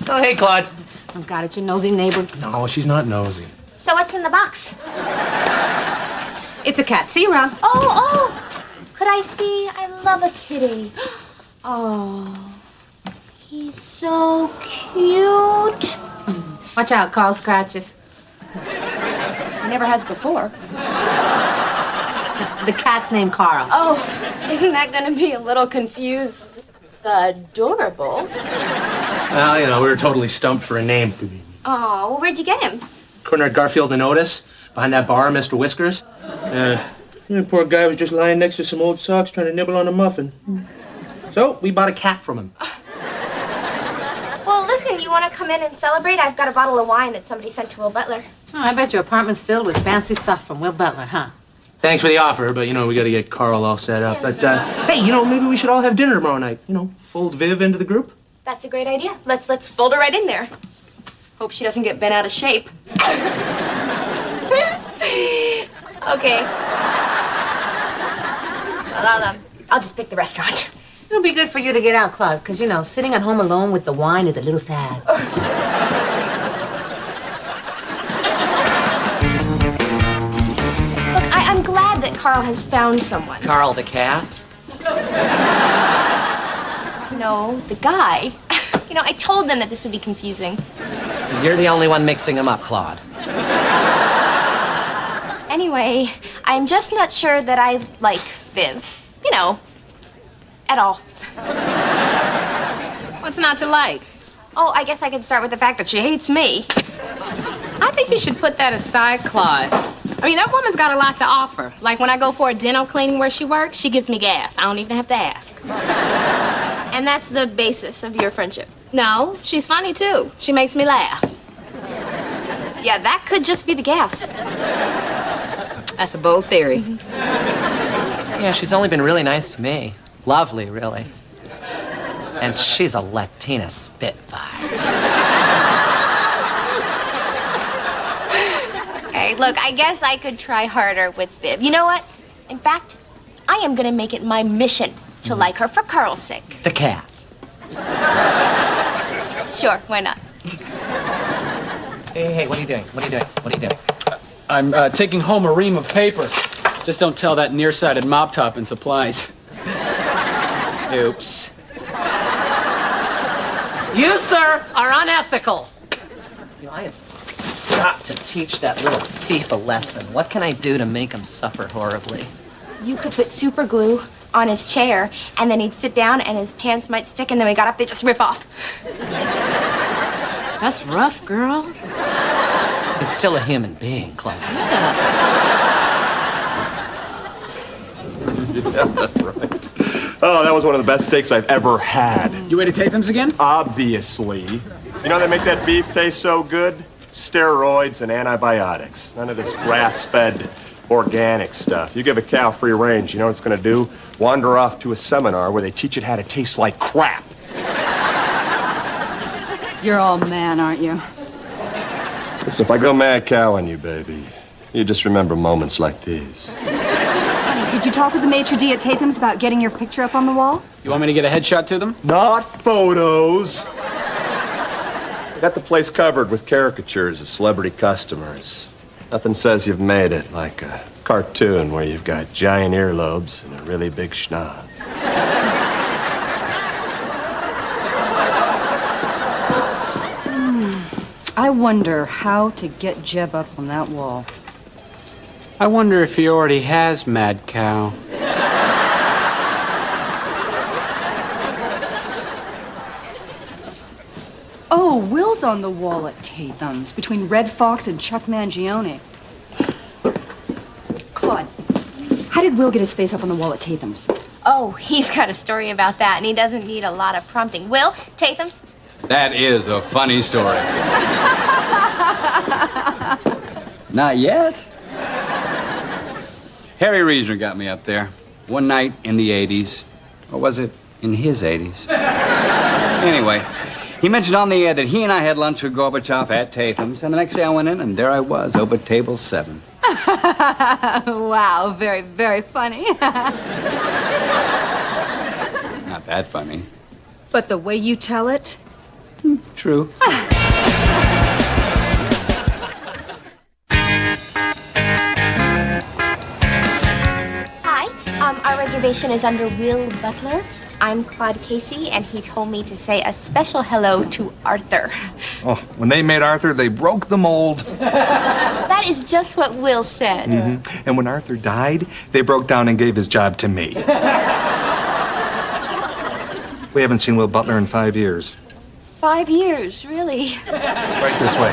Oh, hey, Claude. Oh, God, it's your nosy neighbor. No, she's not nosy. So what's in the box? It's a cat. See you around. Oh! Could I see? I love a kitty. Oh, he's so cute. Watch out, Carl scratches. He never has before. The cat's named Carl. Oh, isn't that gonna be a little confused? Adorable. Well, you know, we were totally stumped for a name. Oh, well, where'd you get him? Corner at Garfield and Otis, behind that bar, Mr. Whiskers. The poor guy was just lying next to some old socks trying to nibble on a muffin. So, we bought a cat from him. Well, listen, you want to come in and celebrate? I've got a bottle of wine that somebody sent to Will Butler. Oh, I bet your apartment's filled with fancy stuff from Will Butler, huh? Thanks for the offer, but, you know, we gotta get Carl all set up. But, hey, you know, maybe we should all have dinner tomorrow night. You know, fold Viv into the group. That's a great idea. Let's fold her right in there. Hope she doesn't get bent out of shape. Okay. I'll just pick the restaurant. It'll be good for you to get out, Claude, because, you know, sitting at home alone with the wine is a little sad. Look, I'm glad that Carl has found someone. Carl the cat? No, the guy. You know, I told them that this would be confusing. You're the only one mixing them up, Claude. Anyway, I'm just not sure that I like Viv. You know, at all. What's not to like? Oh, I guess I could start with the fact that she hates me. I think you should put that aside, Claude. I mean, that woman's got a lot to offer. Like when I go for a dental cleaning where she works, she gives me gas. I don't even have to ask. And that's the basis of your friendship. No, she's funny too. She makes me laugh. Yeah, that could just be the gas. That's a bold theory. Yeah, she's only been really nice to me. Lovely, really. And she's a Latina spitfire. Okay, look, I guess I could try harder with Viv. You know what? In fact, I am gonna make it my mission to like her for Carl's sake. The cat. Sure, why not? Hey, what are you doing? What are you doing? What are you doing? I'm taking home a ream of paper. Just don't tell that nearsighted mop top in supplies. Oops. You, sir, are unethical. You know, I have got to teach that little thief a lesson. What can I do to make him suffer horribly? You could put super glue on his chair, and then he'd sit down, and his pants might stick, and then when he got up, they'd just rip off. That's rough, girl. He's still a human being, Claude. Yeah, that's right. Oh, that was one of the best steaks I've ever had. You ready to take them again? Obviously. You know they make that beef taste so good? Steroids and antibiotics. None of this grass-fed organic stuff. You give a cow free range, you know what it's gonna do? Wander off to a seminar where they teach it how to taste like crap. You're all man, aren't you? Listen, if I go mad cow on you, baby, you just remember moments like these. Did you talk with the maitre d' at Tatham's about getting your picture up on the wall? You want me to get a headshot to them? Not photos. I got the place covered with caricatures of celebrity customers. Nothing says you've made it like a cartoon where you've got giant earlobes and a really big schnoz. I wonder how to get Jeb up on that wall. I wonder if he already has Mad Cow. Oh, Will's on the wall at Tatham's between Red Fox and Chuck Mangione. Claude, how did Will get his face up on the wall at Tatham's? Oh, he's got a story about that, and he doesn't need a lot of prompting. Will, Tatham's? That is a funny story. Not yet. Harry Reasoner got me up there one night in the 80s. Or was it in his 80s? Anyway, he mentioned on the air that he and I had lunch with Gorbachev at Tatham's, and the next day I went in, and there I was, over table 7. Wow, very, very funny. Not that funny. But the way you tell it, True. Hi, our reservation is under Will Butler. I'm Claude Casey, and he told me to say a special hello to Arthur. Oh, when they made Arthur, they broke the mold. That is just what Will said. And when Arthur died, they broke down and gave his job to me. We haven't seen Will Butler in 5 years. 5 years, really? Right this way.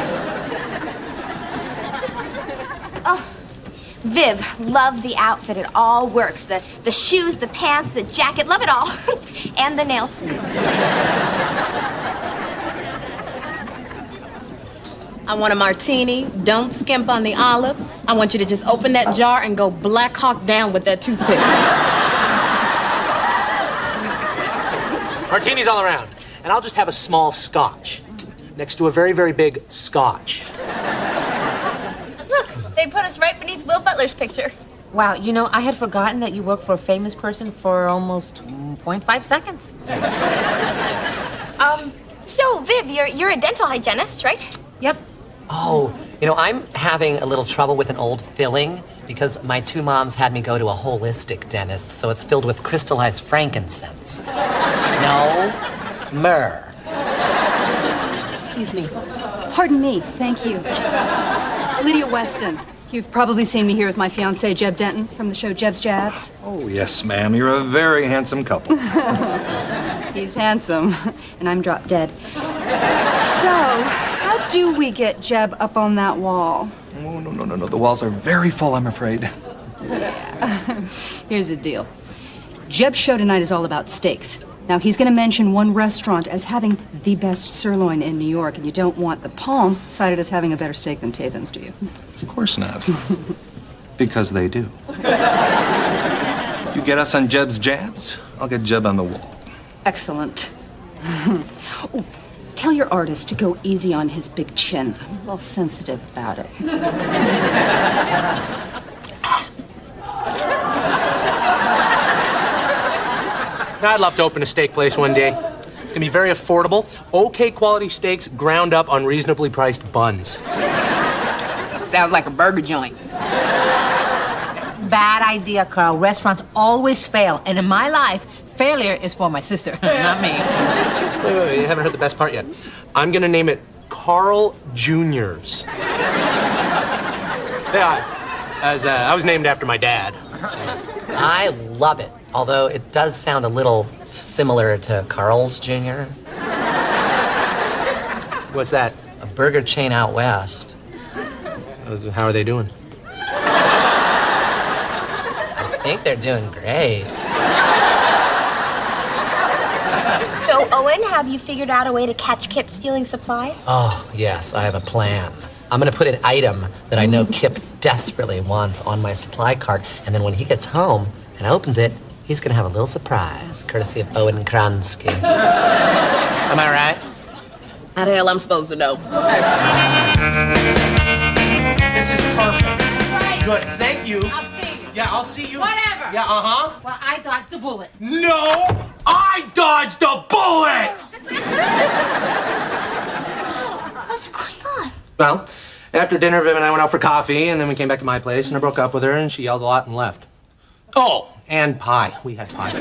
Oh, Viv, love the outfit. It all works. The shoes, the pants, the jacket, love it all. And the nails. I want a martini. Don't skimp on the olives. I want you to just open that jar and go Black Hawk down with that toothpick. Martinis all around. And I'll just have a small scotch next to a very, very big scotch. Look, they put us right beneath Will Butler's picture. Wow, you know, I had forgotten that you worked for a famous person for almost 0.5 seconds. So, Viv, you're a dental hygienist, right? Yep. Oh, you know, I'm having a little trouble with an old filling because my two moms had me go to a holistic dentist, so it's filled with crystallized frankincense. No myrrh. Excuse me. Pardon me. Thank you. Lydia Weston. You've probably seen me here with my fiancé, Jeb Denton, from the show Jeb's Jabs. Oh, yes, ma'am. You're a very handsome couple. He's handsome, and I'm drop dead. So, how do we get Jeb up on that wall? Oh, no. The walls are very full, I'm afraid. Yeah. Here's the deal. Jeb's show tonight is all about steaks. Now, he's going to mention one restaurant as having the best sirloin in New York, and you don't want the Palm cited as having a better steak than Tatham's, do you? Of course not. Because they do. You get us on Jeb's Jabs, I'll get Jeb on the wall. Excellent. Ooh, tell your artist to go easy on his big chin. I'm a little sensitive about it. I'd love to open a steak place one day. It's gonna be very affordable, okay quality steaks ground up on reasonably priced buns. Sounds like a burger joint. Bad idea, Carl. Restaurants always fail. And in my life, failure is for my sister, not me. Wait, you haven't heard the best part yet. I'm gonna name it Carl Jr.'s. Yeah, as I was named after my dad. So. I love it, although it does sound a little similar to Carl's Jr. What's that? A burger chain out west. How are they doing? I think they're doing great. So, Owen, have you figured out a way to catch Kip stealing supplies? Oh, yes, I have a plan. I'm gonna put an item that I know Kip desperately wants on my supply cart, and then when he gets home and opens it, he's gonna have a little surprise, courtesy of Owen Kransky. Am I right? How the hell I'm supposed to know? This is perfect. Good, thank you. I'll see you. Yeah, I'll see you. Whatever. Yeah, uh-huh. Well, I dodged a bullet. No, I dodged a bullet! What's going on? Well, after dinner, Viv and I went out for coffee, and then we came back to my place, and I broke up with her, and she yelled a lot and left. Oh, and pie. We had pie.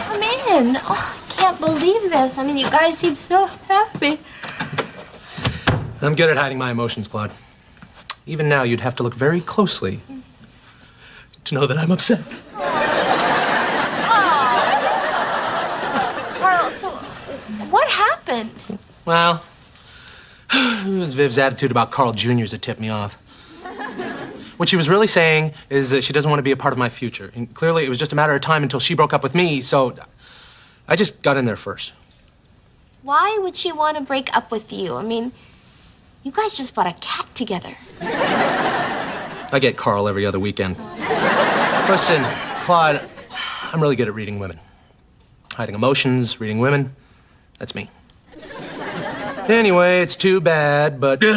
Come in. Oh, I can't believe this. I mean, you guys seem so happy. I'm good at hiding my emotions, Claude. Even now, you'd have to look very closely to know that I'm upset. Carl, so what happened? Well, it was Viv's attitude about Carl Jr. that tipped me off. What she was really saying is that she doesn't want to be a part of my future. And clearly, it was just a matter of time until she broke up with me, so I just got in there first. Why would she want to break up with you? I mean, you guys just bought a cat together. I get Carl every other weekend. Listen, Claude, I'm really good at reading women. Hiding emotions, reading women, that's me. Anyway, it's too bad, but... Carl,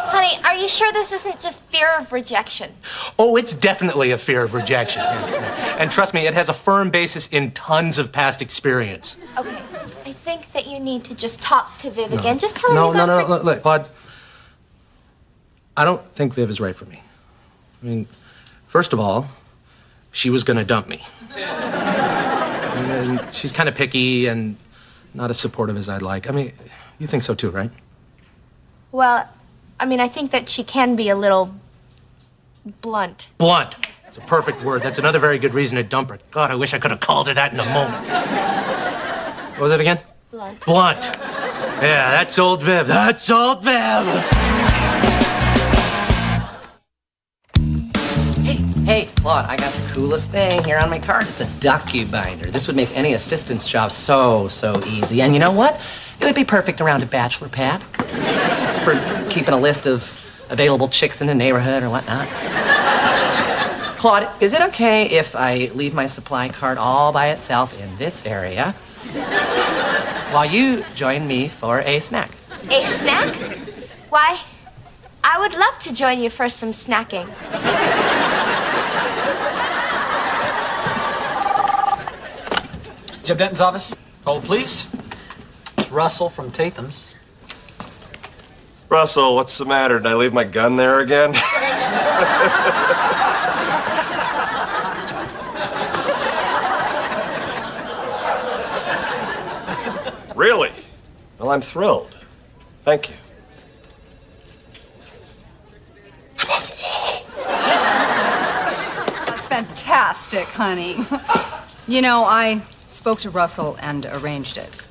honey, are you sure this isn't just fear of rejection? Oh, it's definitely a fear of rejection. And trust me, it has a firm basis in tons of past experience. Okay, I think that you need to just talk to Viv again. Just tell her No, you got no, look, Claude. I don't think Viv is right for me. I mean, first of all, she was gonna dump me. And she's kind of picky and not as supportive as I'd like. I mean, you think so too, right? Well, I mean, I think that she can be a little blunt. Blunt. It's a perfect word. That's another very good reason to dump her. God, I wish I could have called her that in a moment. What was it again? Blunt. Blunt. Yeah, that's old Viv. That's old Viv. Hey, Claude, I got the coolest thing here on my card. It's a docu-binder. This would make any assistant's job so easy. And you know what? It would be perfect around a bachelor pad for keeping a list of available chicks in the neighborhood or whatnot. Claude, is it okay if I leave my supply cart all by itself in this area while you join me for a snack? A snack? Why, I would love to join you for some snacking. Jeb Denton's office. Hold, please. It's Russell from Tatham's. Russell, what's the matter? Did I leave my gun there again? Really? Well, I'm thrilled. Thank you. That's fantastic, honey. You know, I spoke to Russell and arranged it.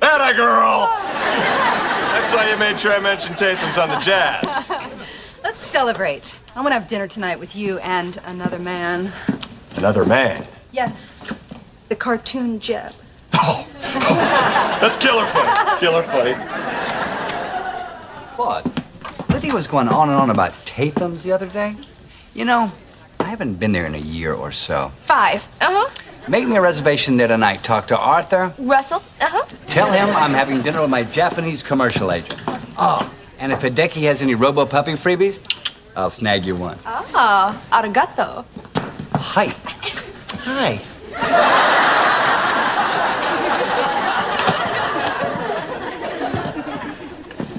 Atta girl! That's why you made sure I mentioned Tatham's on the jabs. Let's celebrate. I want to have dinner tonight with you and another man. Another man? Yes, the cartoon Jeb. That's killer funny. Killer funny. Claude, Libby was going on and on about Tatham's the other day. You know, I haven't been there in a year or so. 5. Uh-huh. Make me a reservation there tonight. Talk to Arthur. Russell? Uh-huh. Tell him I'm having dinner with my Japanese commercial agent. Oh, and if Hideki has any Robo-Puppy freebies, I'll snag you one. Ah, arigato. Hi. Hi.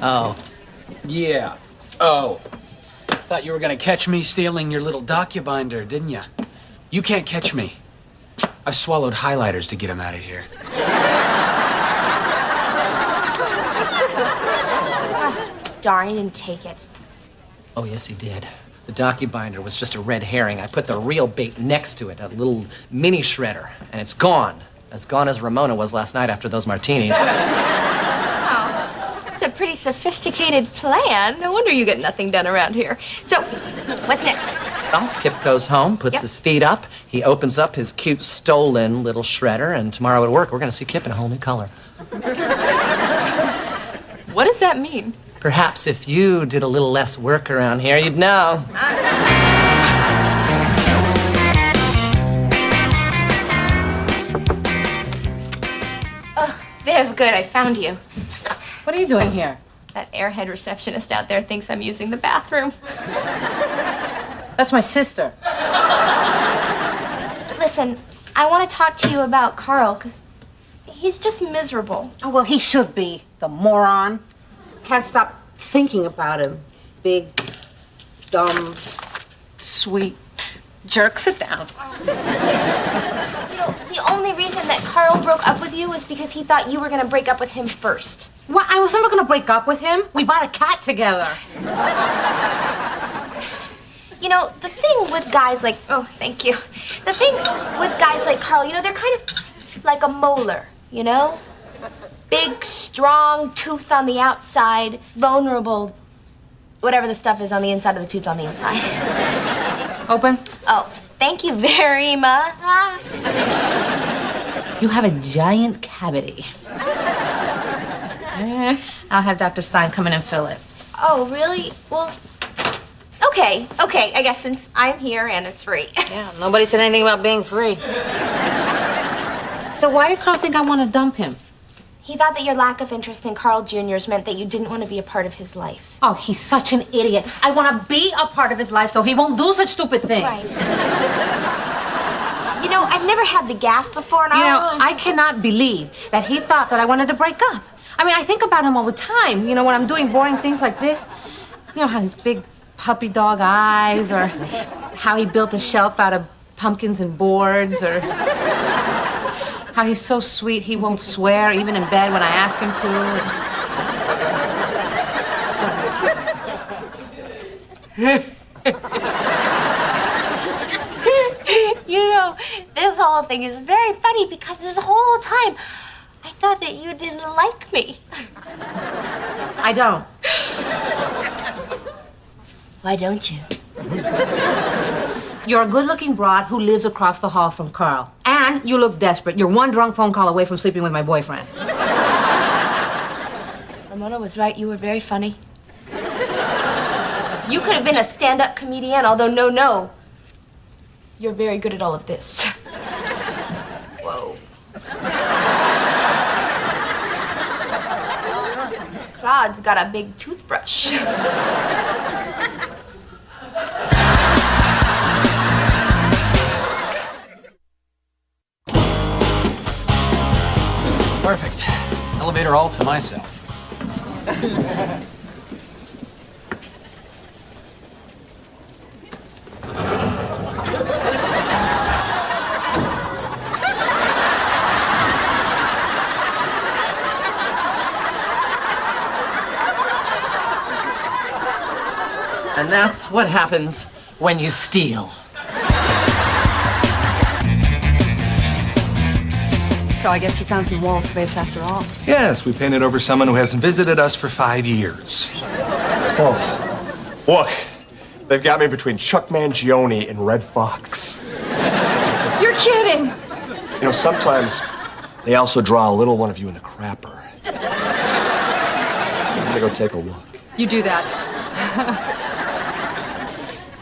Oh. Yeah. Oh. Thought you were gonna catch me stealing your little docu-binder, didn't you? You can't catch me. I've swallowed highlighters to get him out of here. Darn, he didn't take it. Oh, yes, he did. The docu-binder was just a red herring. I put the real bait next to it, a little mini shredder, and it's gone. As gone as Ramona was last night after those martinis. It's a pretty sophisticated plan. No wonder you get nothing done around here. So, what's next? Well, Kip goes home, puts Yep. his feet up, he opens up his cute stolen little shredder, and tomorrow at work we're gonna see Kip in a whole new color. What does that mean? Perhaps if you did a little less work around here, you'd know. Oh, Viv, good, I found you. What are you doing here? That airhead receptionist out there thinks I'm using the bathroom. That's my sister. Listen, I want to talk to you about Carl, because he's just miserable. Oh, well, he should be. The moron. Can't stop thinking about him. Big, dumb, sweet jerk. Sit down. You know, the only reason that Carl broke up with you was because he thought you were going to break up with him first. What? I was never gonna break up with him. We bought a cat together. You know, the thing with guys like... Oh, thank you. The thing with guys like Carl, you know, they're kind of like a molar, you know? Big, strong tooth on the outside, vulnerable, whatever the stuff is on the inside of the tooth on the inside. Open. Oh, thank you very much. You have a giant cavity. I'll have Dr. Stein come in and fill it. Oh, really? Well, okay, I guess since I'm here and it's free. Yeah, nobody said anything about being free. So why did Carl think I want to dump him? He thought that your lack of interest in Carl Jr.'s meant that you didn't want to be a part of his life. Oh, he's such an idiot. I want to be a part of his life so he won't do such stupid things. Right. You know, I've never had the gas before, and I cannot believe that he thought that I wanted to break up. I mean, I think about him all the time, you know, when I'm doing boring things like this. You know, how his big puppy dog eyes, or how he built a shelf out of pumpkins and boards, or how he's so sweet he won't swear even in bed when I ask him to. You know, this whole thing is very funny because this whole time I thought that you didn't like me. I don't. Why don't you? You're a good-looking broad who lives across the hall from Carl. And you look desperate. You're one drunk phone call away from sleeping with my boyfriend. Ramona was right. You were very funny. You could have been a stand-up comedian, although no. You're very good at all of this. Whoa. Claude's got a big toothbrush. Perfect. Elevator all to myself. And that's what happens when you steal. So I guess you found some wall space after all. Yes, we painted over someone who hasn't visited us for 5 years. Oh, look, they've got me between Chuck Mangione and Red Fox. You're kidding! You know, sometimes they also draw a little one of you in the crapper. I'm gonna go take a look. You do that.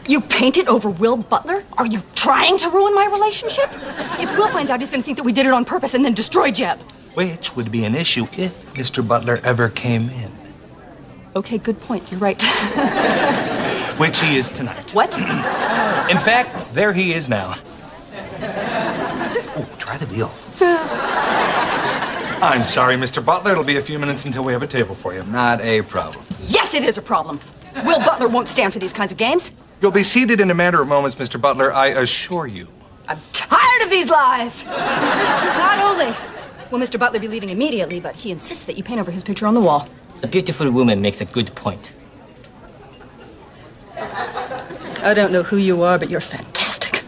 You painted over Will Butler? Are you trying to ruin my relationship? If Will finds out, he's going to think that we did it on purpose and then destroy Jeb. Which would be an issue if Mr. Butler ever came in. Okay, good point. You're right. Which he is tonight. What? In fact, there he is now. Oh, try the wheel. I'm sorry, Mr. Butler. It'll be a few minutes until we have a table for you. Not a problem. Yes, it is a problem. Will Butler won't stand for these kinds of games. You'll be seated in a matter of moments, Mr. Butler, I assure you. I'm tired of these lies. Not only will Mr. Butler be leaving immediately, but he insists that you paint over his picture on the wall. A beautiful woman makes a good point. I don't know who you are, but you're fantastic.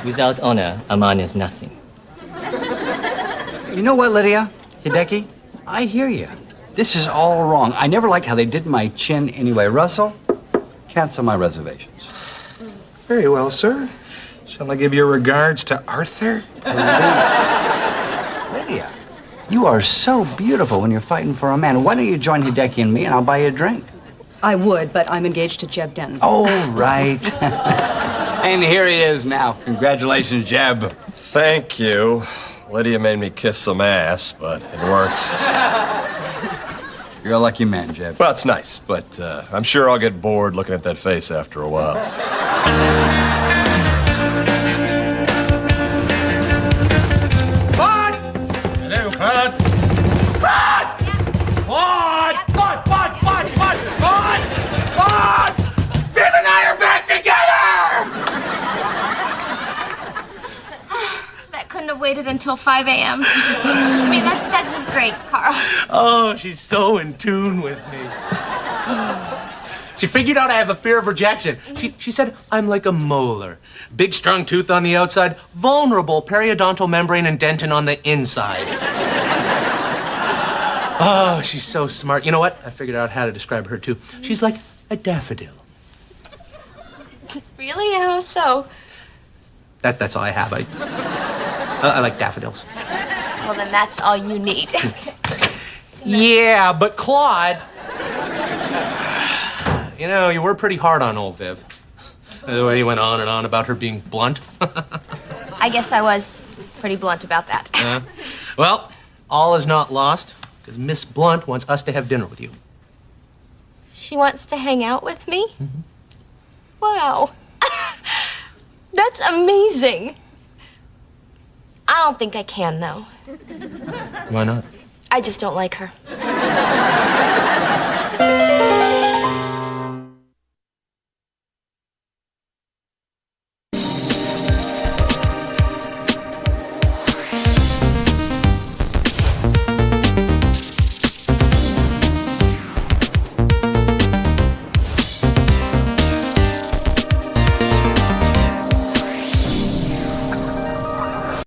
Without honor, a man is nothing. You know what, Lydia? Hideki? I hear you. This is all wrong. I never liked how they did my chin anyway. Russell, cancel my reservations. Very well, sir. Shall I give your regards to Arthur? Lydia, you are so beautiful when you're fighting for a man. Why don't you join Hideki and me, and I'll buy you a drink? I would, but I'm engaged to Jeb Denton. Oh, right. And here he is now. Congratulations, Jeb. Thank you. Lydia made me kiss some ass, but it worked. You're a lucky man, Jeb. Well, it's nice, but I'm sure I'll get bored looking at that face after a while. Claude! Hello, Claude. Claude! Claude! Claude! Claude! Claude! Claude! Claude! Claude! Viv and I are back together! That couldn't have waited until 5 a.m. I mean, that's just great, Carl. Oh, she's so in tune with me. She figured out I have a fear of rejection. She said I'm like a molar. Big, strong tooth on the outside, vulnerable periodontal membrane and dentin on the inside. Oh, she's so smart. You know what? I figured out how to describe her, too. She's like a daffodil. Really? How so? That's all I have. I like daffodils. Well, then that's all you need. Yeah, but Claude... You know, you were pretty hard on old Viv. The way you went on and on about her being blunt. I guess I was pretty blunt about that. Well, all is not lost, because Miss Blunt wants us to have dinner with you. She wants to hang out with me? Wow. That's amazing. I don't think I can, though. Why not? I just don't like her.